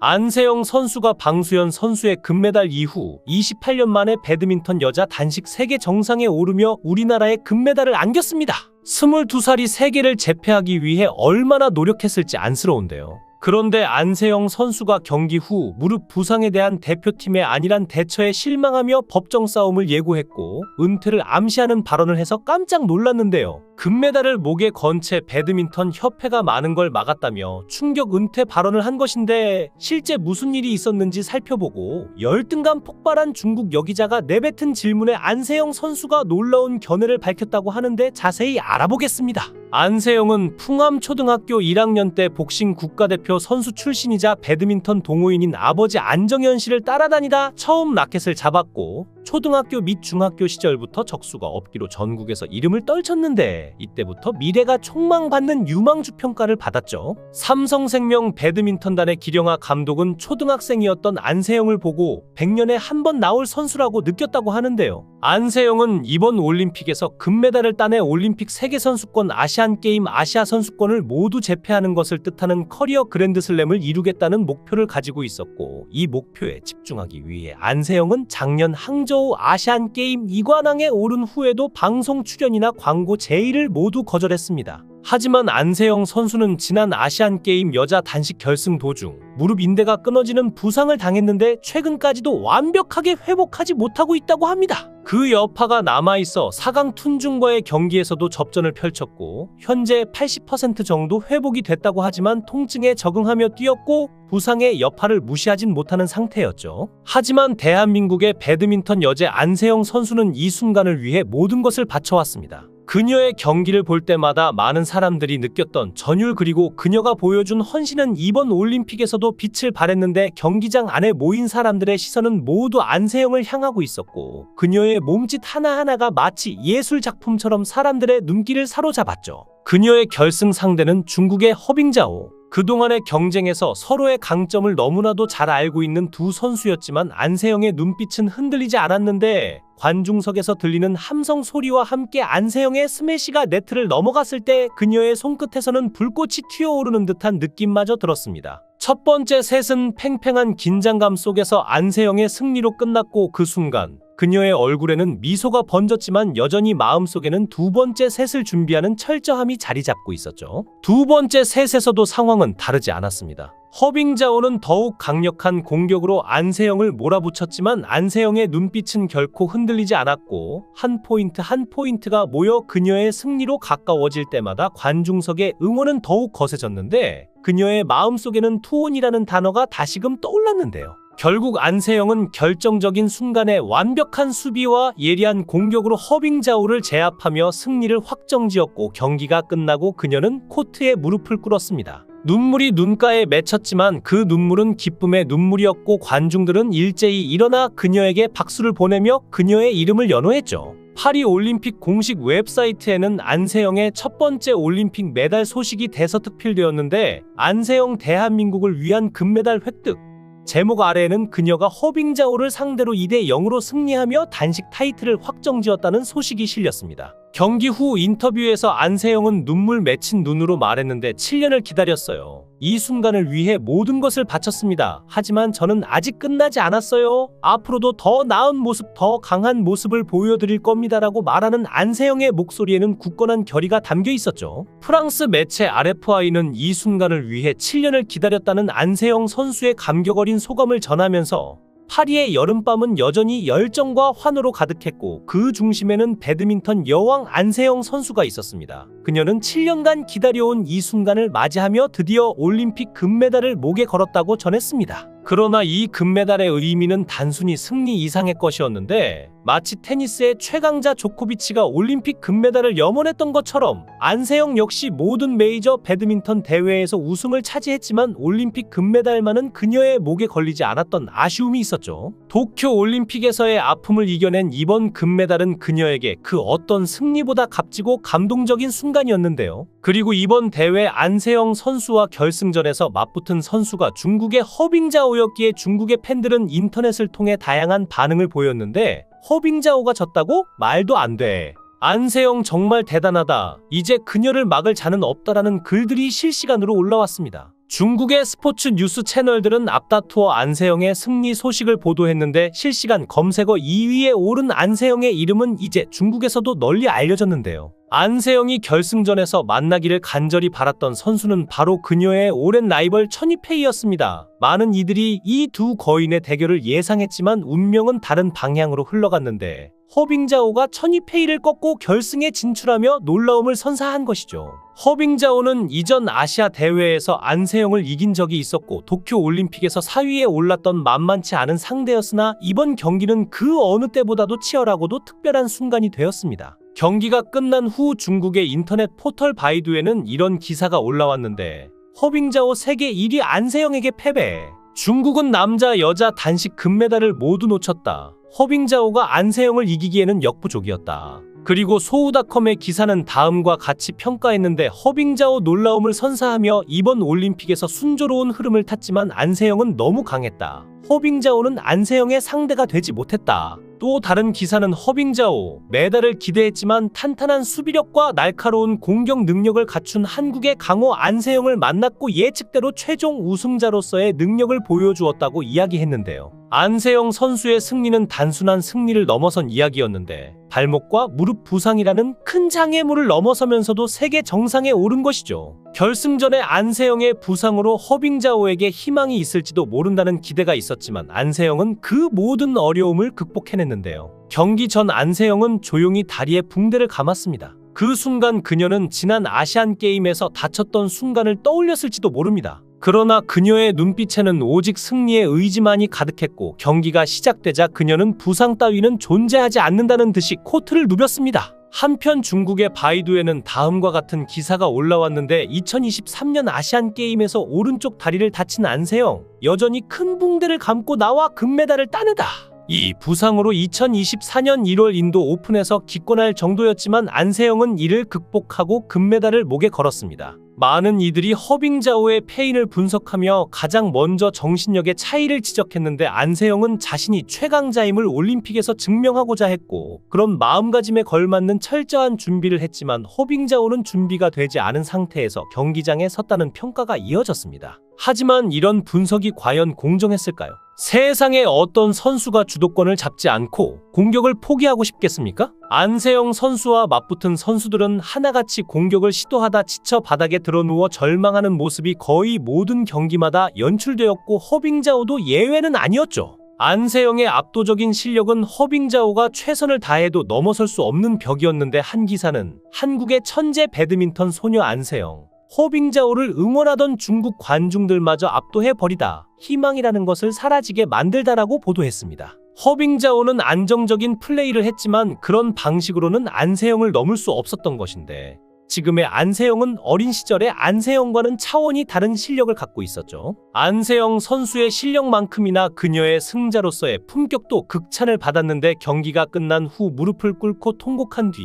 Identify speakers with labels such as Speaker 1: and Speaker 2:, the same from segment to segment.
Speaker 1: 안세영 선수가 방수현 선수의 금메달 이후 28년 만에 배드민턴 여자 단식 세계 정상에 오르며 우리나라에 금메달을 안겼습니다. 22살이 세계를 제패하기 위해 얼마나 노력했을지 안쓰러운데요. 그런데 안세영 선수가 경기 후 무릎 부상에 대한 대표팀의 안일한 대처에 실망하며 법정 싸움을 예고했고 은퇴를 암시하는 발언을 해서 깜짝 놀랐는데요. 금메달을 목에 건 채 배드민턴 협회가 많은 걸 막았다며 충격 은퇴 발언을 한 것인데 실제 무슨 일이 있었는지 살펴보고 열등감 폭발한 중국 여기자가 내뱉은 질문에 안세영 선수가 놀라운 견해를 밝혔다고 하는데 자세히 알아보겠습니다. 안세영은 풍암초등학교 1학년 때 복싱 국가대표 선수 출신이자 배드민턴 동호인인 아버지 안정현 씨를 따라다니다 처음 라켓을 잡았고 초등학교 및 중학교 시절부터 적수가 없기로 전국에서 이름을 떨쳤는데 이때부터 미래가 촉망받는 유망주 평가를 받았죠. 삼성생명 배드민턴단의 기령아 감독은 초등학생이었던 안세영을 보고 100년에 한 번 나올 선수라고 느꼈다고 하는데요. 안세영은 이번 올림픽에서 금메달을 따내 올림픽 세계선수권 아시안게임 아시아선수권을 모두 제패하는 것을 뜻하는 커리어 그랜드슬램을 이루겠다는 목표를 가지고 있었고 이 목표에 집중하기 위해 안세영은 작년 항저우 아시안게임 2관왕에 오른 후에도 방송 출연이나 광고 제의를 모두 거절했습니다. 하지만 안세영 선수는 지난 아시안게임 여자 단식 결승 도중 무릎 인대가 끊어지는 부상을 당했는데 최근까지도 완벽하게 회복하지 못하고 있다고 합니다. 그 여파가 남아있어 4강 툰중과의 경기에서도 접전을 펼쳤고 현재 80% 정도 회복이 됐다고 하지만 통증에 적응하며 뛰었고 부상의 여파를 무시하진 못하는 상태였죠. 하지만 대한민국의 배드민턴 여제 안세영 선수는 이 순간을 위해 모든 것을 바쳐왔습니다. 그녀의 경기를 볼 때마다 많은 사람들이 느꼈던 전율 그리고 그녀가 보여준 헌신은 이번 올림픽에서도 빛을 발했는데 경기장 안에 모인 사람들의 시선은 모두 안세영을 향하고 있었고 그녀의 몸짓 하나하나가 마치 예술 작품처럼 사람들의 눈길을 사로잡았죠. 그녀의 결승 상대는 중국의 허빙자오. 그동안의 경쟁에서 서로의 강점을 너무나도 잘 알고 있는 두 선수였지만 안세영의 눈빛은 흔들리지 않았는데 관중석에서 들리는 함성 소리와 함께 안세영의 스매시가 네트를 넘어갔을 때 그녀의 손끝에서는 불꽃이 튀어오르는 듯한 느낌마저 들었습니다. 첫 번째 셋은 팽팽한 긴장감 속에서 안세영의 승리로 끝났고 그 순간 그녀의 얼굴에는 미소가 번졌지만 여전히 마음속에는 두 번째 셋을 준비하는 철저함이 자리 잡고 있었죠. 두 번째 셋에서도 상황은 다르지 않았습니다. 허빙자오는 더욱 강력한 공격으로 안세영을 몰아붙였지만 안세영의 눈빛은 결코 흔들리지 않았고 한 포인트 한 포인트가 모여 그녀의 승리로 가까워질 때마다 관중석의 응원은 더욱 거세졌는데 그녀의 마음속에는 투혼이라는 단어가 다시금 떠올랐는데요. 결국 안세영은 결정적인 순간에 완벽한 수비와 예리한 공격으로 허빙자오를 제압하며 승리를 확정지었고 경기가 끝나고 그녀는 코트에 무릎을 꿇었습니다. 눈물이 눈가에 맺혔지만 그 눈물은 기쁨의 눈물이었고 관중들은 일제히 일어나 그녀에게 박수를 보내며 그녀의 이름을 연호했죠. 파리 올림픽 공식 웹사이트에는 안세영의 첫 번째 올림픽 메달 소식이 대서특필되었는데 안세영 대한민국을 위한 금메달 획득 제목 아래에는 그녀가 허빙자오를 상대로 2대0으로 승리하며 단식 타이틀을 확정지었다는 소식이 실렸습니다. 경기 후 인터뷰에서 안세영은 눈물 맺힌 눈으로 말했는데 7년을 기다렸어요. 이 순간을 위해 모든 것을 바쳤습니다. 하지만 저는 아직 끝나지 않았어요. 앞으로도 더 나은 모습, 더 강한 모습을 보여드릴 겁니다라고 말하는 안세영의 목소리에는 굳건한 결의가 담겨 있었죠. 프랑스 매체 RFI는 이 순간을 위해 7년을 기다렸다는 안세영 선수의 감격 어린 소감을 전하면서 파리의 여름밤은 여전히 열정과 환호로 가득했고 그 중심에는 배드민턴 여왕 안세영 선수가 있었습니다. 그녀는 7년간 기다려온 이 순간을 맞이하며 드디어 올림픽 금메달을 목에 걸었다고 전했습니다. 그러나 이 금메달의 의미는 단순히 승리 이상의 것이었는데 마치 테니스의 최강자 조코비치가 올림픽 금메달을 염원했던 것처럼 안세영 역시 모든 메이저 배드민턴 대회에서 우승을 차지했지만 올림픽 금메달만은 그녀의 목에 걸리지 않았던 아쉬움이 있었죠. 도쿄 올림픽에서의 아픔을 이겨낸 이번 금메달은 그녀에게 그 어떤 승리보다 값지고 감동적인 순간이었는데요. 그리고 이번 대회 안세영 선수와 결승전에서 맞붙은 선수가 중국의 허빙자오였기에 중국의 팬들은 인터넷을 통해 다양한 반응을 보였는데 허빙자오가 졌다고? 말도 안 돼. 안세영 정말 대단하다. 이제 그녀를 막을 자는 없다라는 글들이 실시간으로 올라왔습니다. 중국의 스포츠 뉴스 채널들은 앞다투어 안세영의 승리 소식을 보도했는데 실시간 검색어 2위에 오른 안세영의 이름은 이제 중국에서도 널리 알려졌는데요. 안세영이 결승전에서 만나기를 간절히 바랐던 선수는 바로 그녀의 오랜 라이벌 천이페이였습니다. 많은 이들이 이 두 거인의 대결을 예상했지만 운명은 다른 방향으로 흘러갔는데 허빙자오가 천이페이를 꺾고 결승에 진출하며 놀라움을 선사한 것이죠. 허빙자오는 이전 아시아 대회에서 안세영을 이긴 적이 있었고 도쿄 올림픽에서 4위에 올랐던 만만치 않은 상대였으나 이번 경기는 그 어느 때보다도 치열하고도 특별한 순간이 되었습니다. 경기가 끝난 후 중국의 인터넷 포털 바이두에는 이런 기사가 올라왔는데 허빙자오 세계 1위 안세영에게 패배. 중국은 남자, 여자 단식 금메달을 모두 놓쳤다. 허빙자오가 안세영을 이기기에는 역부족이었다. 그리고 소우닷컴의 기사는 다음과 같이 평가했는데 허빙자오 놀라움을 선사하며 이번 올림픽에서 순조로운 흐름을 탔지만 안세영은 너무 강했다. 허빙자오는 안세영의 상대가 되지 못했다. 또 다른 기사는 허빙자오, 메달을 기대했지만 탄탄한 수비력과 날카로운 공격 능력을 갖춘 한국의 강호 안세영을 만났고 예측대로 최종 우승자로서의 능력을 보여주었다고 이야기했는데요. 안세영 선수의 승리는 단순한 승리를 넘어선 이야기였는데 발목과 무릎 부상이라는 큰 장애물을 넘어서면서도 세계 정상에 오른 것이죠. 결승전에 안세영의 부상으로 허빙자오에게 희망이 있을지도 모른다는 기대가 있었지만 안세영은 그 모든 어려움을 극복해냈는데요. 경기 전 안세영은 조용히 다리에 붕대를 감았습니다. 그 순간 그녀는 지난 아시안게임에서 다쳤던 순간을 떠올렸을지도 모릅니다. 그러나 그녀의 눈빛에는 오직 승리의 의지만이 가득했고 경기가 시작되자 그녀는 부상 따위는 존재하지 않는다는 듯이 코트를 누볐습니다. 한편 중국의 바이두에는 다음과 같은 기사가 올라왔는데 2023년 아시안게임에서 오른쪽 다리를 다친 안세영, 여전히 큰 붕대를 감고 나와 금메달을 따내다. 이 부상으로 2024년 1월 인도 오픈에서 기권할 정도였지만 안세영은 이를 극복하고 금메달을 목에 걸었습니다. 많은 이들이 허빙자오의 패인을 분석하며 가장 먼저 정신력의 차이를 지적했는데 안세영은 자신이 최강자임을 올림픽에서 증명하고자 했고 그런 마음가짐에 걸맞는 철저한 준비를 했지만 허빙자오는 준비가 되지 않은 상태에서 경기장에 섰다는 평가가 이어졌습니다. 하지만 이런 분석이 과연 공정했을까요? 세상에 어떤 선수가 주도권을 잡지 않고 공격을 포기하고 싶겠습니까? 안세영 선수와 맞붙은 선수들은 하나같이 공격을 시도하다 지쳐 바닥에 드러누워 절망하는 모습이 거의 모든 경기마다 연출되었고 허빙자오도 예외는 아니었죠. 안세영의 압도적인 실력은 허빙자오가 최선을 다해도 넘어설 수 없는 벽이었는데 한 기사는 한국의 천재 배드민턴 소녀 안세영, 허빙자오를 응원하던 중국 관중들마저 압도해버리다 희망이라는 것을 사라지게 만들다라고 보도했습니다. 허빙자오는 안정적인 플레이를 했지만 그런 방식으로는 안세영을 넘을 수 없었던 것인데 지금의 안세영은 어린 시절의 안세영과는 차원이 다른 실력을 갖고 있었죠. 안세영 선수의 실력만큼이나 그녀의 승자로서의 품격도 극찬을 받았는데 경기가 끝난 후 무릎을 꿇고 통곡한 뒤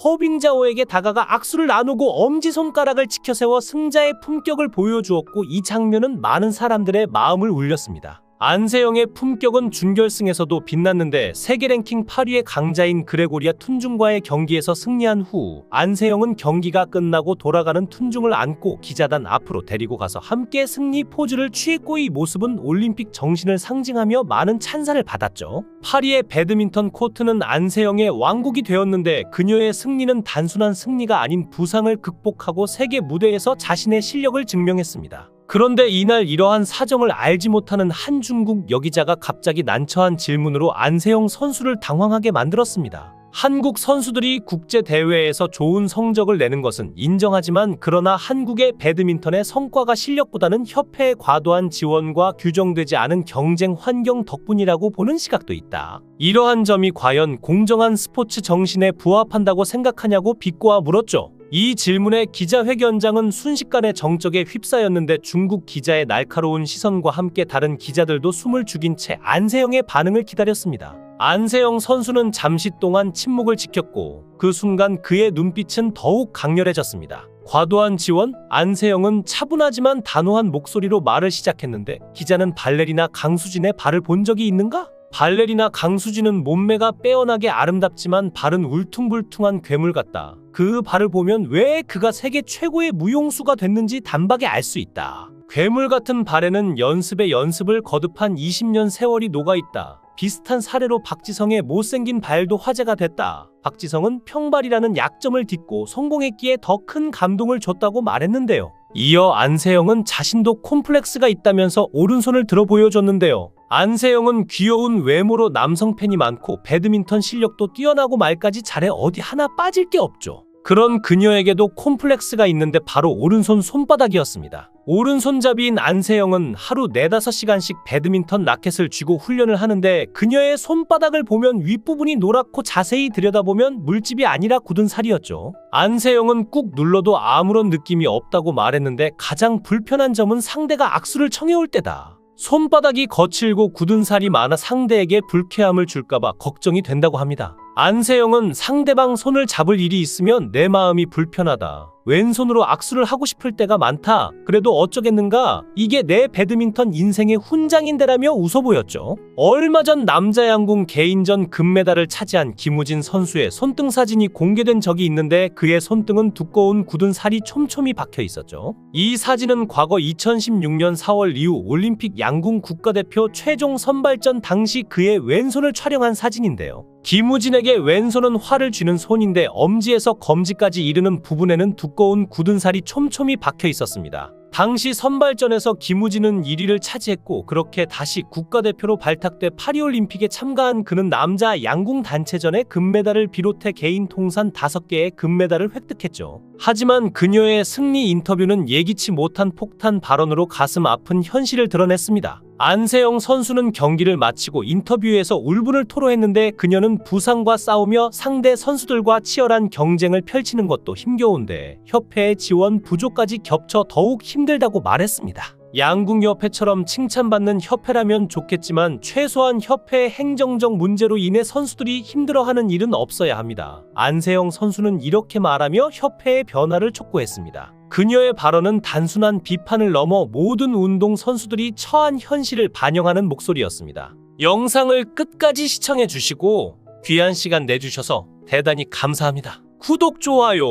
Speaker 1: 허빙자오에게 다가가 악수를 나누고 엄지손가락을 치켜세워 승자의 품격을 보여주었고 이 장면은 많은 사람들의 마음을 울렸습니다. 안세영의 품격은 준결승에서도 빛났는데 세계 랭킹 8위의 강자인 그레고리아 툰중과의 경기에서 승리한 후 안세영은 경기가 끝나고 돌아가는 툰중을 안고 기자단 앞으로 데리고 가서 함께 승리 포즈를 취했고 이 모습은 올림픽 정신을 상징하며 많은 찬사를 받았죠. 파리의 배드민턴 코트는 안세영의 왕국이 되었는데 그녀의 승리는 단순한 승리가 아닌 부상을 극복하고 세계 무대에서 자신의 실력을 증명했습니다. 그런데 이날 이러한 사정을 알지 못하는 한 중국 여기자가 갑자기 난처한 질문으로 안세영 선수를 당황하게 만들었습니다. 한국 선수들이 국제대회에서 좋은 성적을 내는 것은 인정하지만 그러나 한국의 배드민턴의 성과가 실력보다는 협회의 과도한 지원과 규정되지 않은 경쟁 환경 덕분이라고 보는 시각도 있다. 이러한 점이 과연 공정한 스포츠 정신에 부합한다고 생각하냐고 비꼬아 물었죠. 이 질문에 기자회견장은 순식간에 정적에 휩싸였는데 중국 기자의 날카로운 시선과 함께 다른 기자들도 숨을 죽인 채 안세영의 반응을 기다렸습니다. 안세영 선수는 잠시 동안 침묵을 지켰고 그 순간 그의 눈빛은 더욱 강렬해졌습니다. 과도한 지원? 안세영은 차분하지만 단호한 목소리로 말을 시작했는데 기자는 발레리나 강수진의 발을 본 적이 있는가? 발레리나 강수진은 몸매가 빼어나게 아름답지만 발은 울퉁불퉁한 괴물 같다. 그 발을 보면 왜 그가 세계 최고의 무용수가 됐는지 단박에 알 수 있다. 괴물 같은 발에는 연습에 연습을 거듭한 20년 세월이 녹아있다. 비슷한 사례로 박지성의 못생긴 발도 화제가 됐다. 박지성은 평발이라는 약점을 딛고 성공했기에 더 큰 감동을 줬다고 말했는데요. 이어 안세영은 자신도 콤플렉스가 있다면서 오른손을 들어 보여줬는데요. 안세영은 귀여운 외모로 남성 팬이 많고 배드민턴 실력도 뛰어나고 말까지 잘해 어디 하나 빠질 게 없죠. 그런 그녀에게도 콤플렉스가 있는데 바로 오른손 손바닥이었습니다. 오른손잡이인 안세영은 하루 4-5시간씩 배드민턴 라켓을 쥐고 훈련을 하는데 그녀의 손바닥을 보면 윗부분이 노랗고 자세히 들여다보면 물집이 아니라 굳은 살이었죠. 안세영은 꾹 눌러도 아무런 느낌이 없다고 말했는데 가장 불편한 점은 상대가 악수를 청해올 때다. 손바닥이 거칠고 굳은 살이 많아 상대에게 불쾌함을 줄까봐 걱정이 된다고 합니다. 안세영은 상대방 손을 잡을 일이 있으면 내 마음이 불편하다. 왼손으로 악수를 하고 싶을 때가 많다. 그래도 어쩌겠는가? 이게 내 배드민턴 인생의 훈장인데라며 웃어 보였죠. 얼마 전 남자 양궁 개인전 금메달을 차지한 김우진 선수의 손등 사진이 공개된 적이 있는데 그의 손등은 두꺼운 굳은 살이 촘촘히 박혀 있었죠. 이 사진은 과거 2016년 4월 이후 올림픽 양궁 국가대표 최종 선발전 당시 그의 왼손을 촬영한 사진인데요. 김우진에게 왼손은 활을 쥐는 손인데 엄지에서 검지까지 이르는 부분에는 두꺼운 굳은 살이 촘촘히 박혀 있었습니다. 당시 선발전에서 김우진은 1위를 차지했고 그렇게 다시 국가대표로 발탁돼 파리올림픽에 참가한 그는 남자 양궁 단체전에 금메달을 비롯해 개인 통산 5개의 금메달을 획득했죠. 하지만 그녀의 승리 인터뷰는 예기치 못한 폭탄 발언으로 가슴 아픈 현실을 드러냈습니다. 안세영 선수는 경기를 마치고 인터뷰에서 울분을 토로했는데 그녀는 부상과 싸우며 상대 선수들과 치열한 경쟁을 펼치는 것도 힘겨운데 협회의 지원 부족까지 겹쳐 더욱 힘들다고 말했습니다. 양궁협회처럼 칭찬받는 협회라면 좋겠지만 최소한 협회의 행정적 문제로 인해 선수들이 힘들어하는 일은 없어야 합니다. 안세영 선수는 이렇게 말하며 협회의 변화를 촉구했습니다. 그녀의 발언은 단순한 비판을 넘어 모든 운동 선수들이 처한 현실을 반영하는 목소리였습니다. 영상을 끝까지 시청해 주시고 귀한 시간 내주셔서 대단히 감사합니다. 구독, 좋아요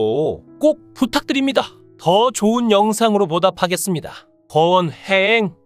Speaker 1: 꼭 부탁드립니다. 더 좋은 영상으로 보답하겠습니다. 거원행